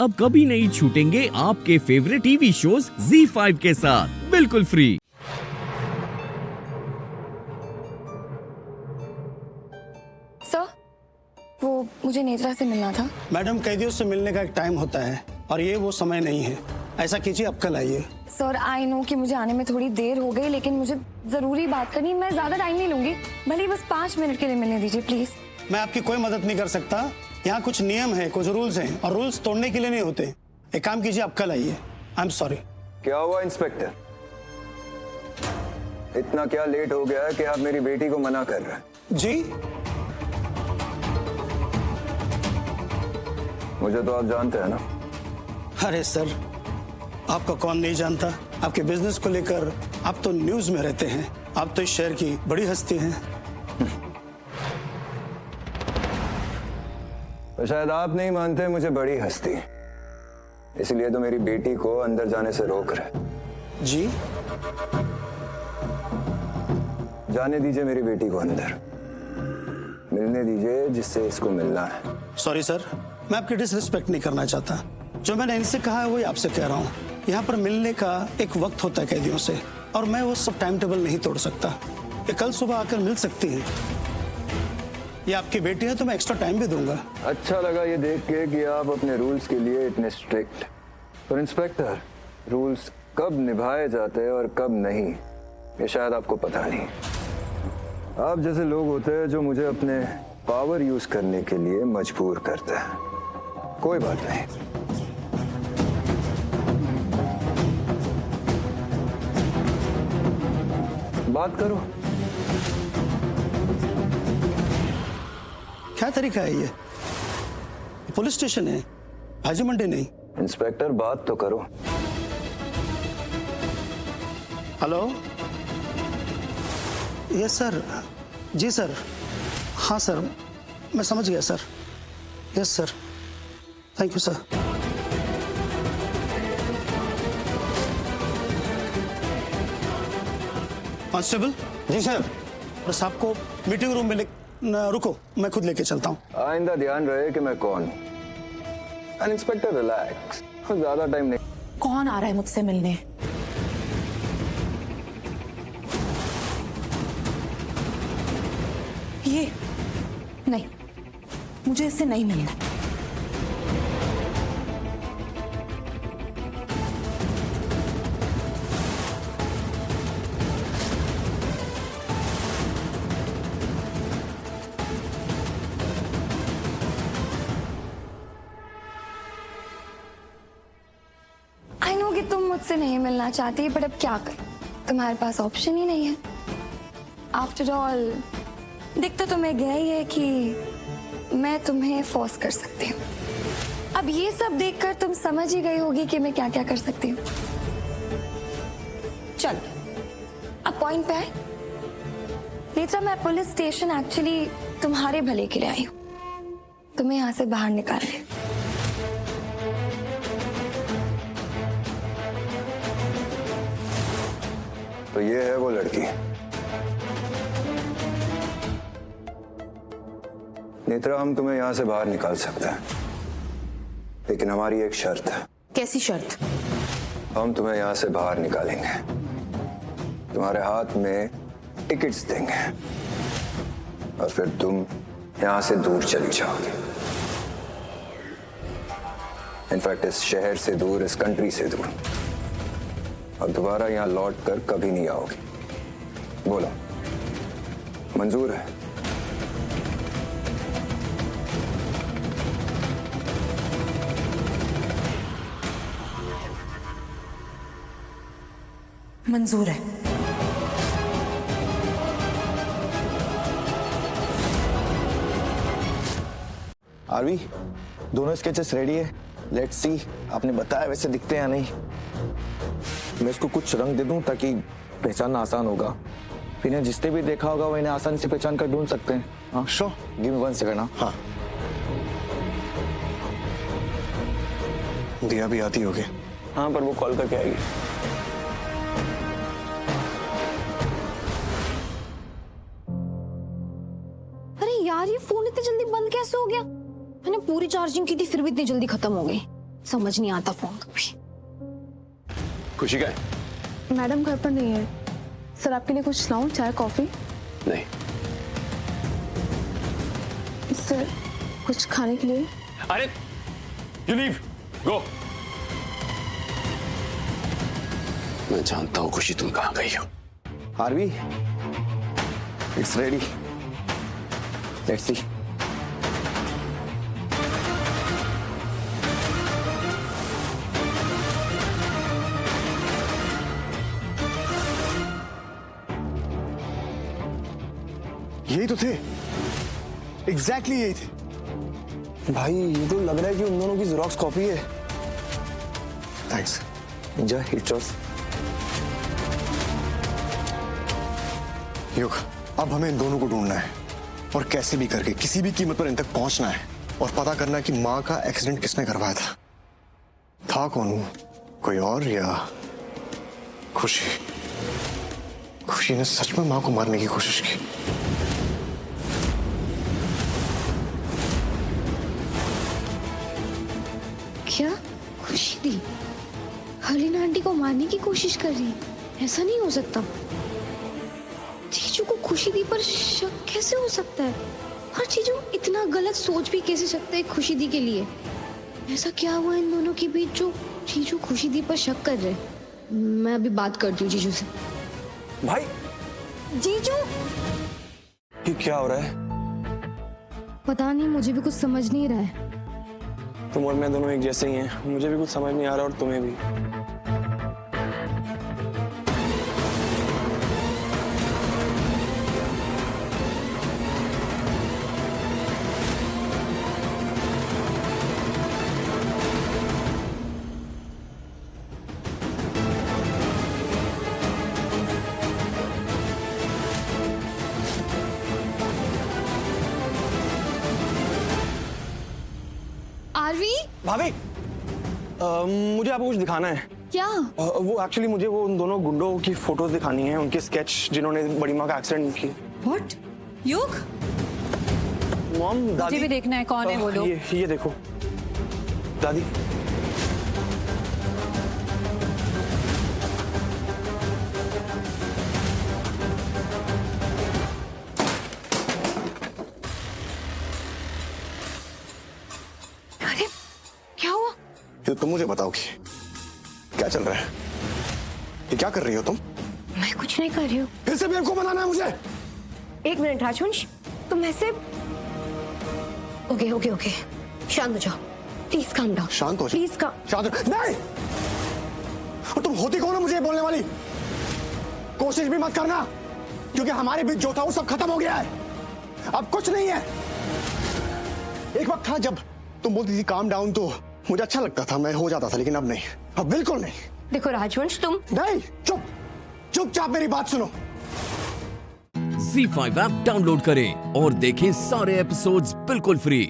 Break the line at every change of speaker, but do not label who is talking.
अब कभी नहीं छूटेंगे आपके फेवरेट टीवी शोज ZEE5 के साथ बिल्कुल फ्री।
सर, वो मुझे नेत्रा से मिलना था।
मैडम, कैदियों से मिलने का एक टाइम होता है और ये वो समय नहीं है। ऐसा कीजिए, अब कल आइए।
सर, आई नो कि मुझे आने में थोड़ी देर हो गई, लेकिन मुझे जरूरी बात करनी। मैं ज्यादा टाइम नहीं लूंगी, भले ही बस 5 मिनट के लिए मिलने दीजिए प्लीज।
मैं आपकी कोई मदद नहीं कर सकता। यहाँ कुछ नियम है, कुछ रूल्स हैं और रूल्स तोड़ने के लिए नहीं होते। एक काम कीजिए, आप कल आइए। I am sorry.
क्या हुआ इंस्पेक्टर? इतना क्या लेट हो गया है कि आप मेरी बेटी को मना कर रहे हैं?
जी,
मुझे तो आप जानते हैं ना।
अरे सर, आपका कौन नहीं जानता। आपके बिजनेस को लेकर आप तो न्यूज में रहते हैं। आप तो इस शहर की बड़ी हस्ती हैं।
तो शायद आप नहीं मानते मुझे बड़ी हस्ती, इसलिए तो मेरी बेटी को अंदर जाने से रोक रहे।
जी,
जाने दीजिए मेरी बेटी को अंदर, मिलने दीजिए जिससे इसको मिलना है।
सॉरी सर, मैं आपकी डिसरिस्पेक्ट नहीं करना चाहता। जो मैंने इनसे कहा है वही आपसे कह रहा हूँ। यहाँ पर मिलने का एक वक्त होता है कैदियों से, और मैं वो सब टाइम टेबल नहीं तोड़ सकता। ये कल सुबह आकर मिल सकती है। ये आपकी बेटी है तो मैं एक्स्ट्रा टाइम भी दूंगा।
अच्छा लगा ये देख के कि आप अपने रूल्स के लिए इतने स्ट्रिक्ट। पर इंस्पेक्टर, रूल्स कब निभाए जाते हैं और कब नहीं, ये शायद आपको पता नहीं। आप जैसे लोग होते हैं जो मुझे अपने पावर यूज करने के लिए मजबूर करते हैं। कोई बात नहीं, बात करो।
क्या तरीका है ये? पुलिस स्टेशन है, भाजी मंडी नहीं।
इंस्पेक्टर, बात तो करो।
Hello, yes sir. जी सर, हाँ सर, मैं समझ गया sir. Yes sir, thank you sir. Constable.
जी सर।
बस आपको मीटिंग रूम में रुको, मैं खुद लेके चलता हूँ।
आइंदा ध्यान रहे कि मैं कौन हूँ। इंस्पेक्टर रिलैक्स, ज्यादा टाइम नहीं।
कौन आ रहा है मुझसे मिलने? ये नहीं, मुझे इससे नहीं मिलना।
आई नो कि तुम मुझसे नहीं मिलना चाहती, बट अब क्या करूं, तुम्हारे पास ऑप्शन ही नहीं है। आफ्टर ऑल, दिख तो तुम्हें गया ही है कि मैं तुम्हें फोर्स कर सकती हूँ। अब ये सब देखकर तुम समझ ही गई होगी कि मैं क्या क्या कर सकती हूँ। चलो, अब पॉइंट पे आए। नेत्रा, मैं पुलिस स्टेशन एक्चुअली तुम्हारे भले के लिए आई हूँ, तुम्हें यहाँ से बाहर निकालने।
तो ये है वो लड़की। नेत्रा, हम तुम्हें यहां से बाहर निकाल सकते हैं, लेकिन हमारी एक शर्त है।
कैसी शर्त?
हम तुम्हें यहां से बाहर निकालेंगे, तुम्हारे हाथ में टिकट्स देंगे और फिर तुम यहां से दूर चली जाओगी। इनफैक्ट इस शहर से दूर, इस कंट्री से दूर, और दोबारा यहां लौट कर कभी नहीं आओगी। बोलो, मंजूर है?
मंजूर है।
आरवी, दोनों स्केचेस रेडी है। लेट्स सी, आपने बताया वैसे दिखते हैं या नहीं। मैं इसको कुछ रंग दे दूं ताकि पहचानना आसान होगा। फिर इन्हें जिसने भी देखा होगा वो इन्हें आसानी से पहचान कर ढूंढ सकते हैं। हाँ श्योर, गिव मी 1 सेकंड। हाँ, दिया भी आती होगी। हाँ, पर वो कॉल करके आएगी।
यार, ये फोन इतनी जल्दी बंद कैसे हो गया? मैंने पूरी चार्जिंग की थी फिर भी इतनी जल्दी खत्म हो गई।
समझ नहीं आता फोन कभी।
खुशी का है?
मैडम घर पर नहीं है सर, आपके लिए कुछ लाऊं, चाय कॉफी?
नहीं।
सर कुछ खाने के लिए?
अरे यू लीव, गो। मैं जानता हूं खुशी तुम कहां गई हो।
Aarvi, it's ready, let's see.
यही तो थे, एग्जैक्टली यही थे। भाई ये तो लग रहा है कि उन दोनों की जेरॉक्स कॉपी है।
Thanks, enjoy, it's yours.
युग, अब हमें इन दोनों को ढूंढना है और कैसे भी करके किसी भी कीमत पर इन तक पहुंचना है और पता करना है कि माँ का एक्सीडेंट किसने करवाया था कौन वो? कोई और या खुशी? खुशी ने सच में माँ को मारने की कोशिश की।
क्या खुशी दी हलीना आंटी को मारने की कोशिश कर रही है? ऐसा नहीं हो सकता। जीजू को खुशी दी पर शक कैसे हो सकता है? और जीजू इतना गलत सोच भी कैसे सकता है खुशी दी के लिए? ऐसा क्या हुआ इन दोनों के बीच जो जीजू खुशी दी पर शक कर रहे हैं? मैं अभी बात करती हूँ जीजू से।
भाई
जीजू,
ये क्या हो रहा है?
पता नहीं, मुझे भी कुछ समझ नहीं रहा है।
तुम और मैं दोनों एक जैसे ही हैं, मुझे भी कुछ समझ नहीं आ रहा और तुम्हें भी।
आरवी,
भाभी, मुझे आपको कुछ दिखाना है।
क्या?
वो एक्चुअली मुझे वो उन दोनों गुंडों की फोटोज दिखानी है, उनके स्केच जिन्होंने बड़ी माँ का एक्सीडेंट किया।
व्हाट? युग,
मॉम, दादी,
मुझे भी देखना है कौन है वो लोग।
ये देखो दादी।
अरे क्या हुआ?
ये तुम मुझे बताओगी क्या चल रहा है? ये क्या कर रही हो तुम?
मैं कुछ नहीं कर रही हूँ।
फिर से बेवकूफ बनाना है मुझे?
एक मिनट राजवंश, तुम ऐसे ओके शांत हो जाओ, प्लीज काम डाउन।
शांत हो जाओ।
प्लीज काम।
शांत हो। नहीं, और तुम होती कौन हो मुझे बोलने वाली? कोशिश भी मत करना, क्योंकि हमारे बीच जो था वो सब खत्म हो गया है। अब कुछ नहीं है। एक वक्त था जब तुम बोलती थी काम डाउन तो मुझे अच्छा लगता था, मैं हो जाता था, लेकिन अब नहीं, अब बिल्कुल नहीं।
देखो राजवंश, तुम
नहीं, चुपचाप मेरी बात सुनो।
Z5 ऐप डाउनलोड करें और देखें सारे एपिसोड्स बिल्कुल फ्री।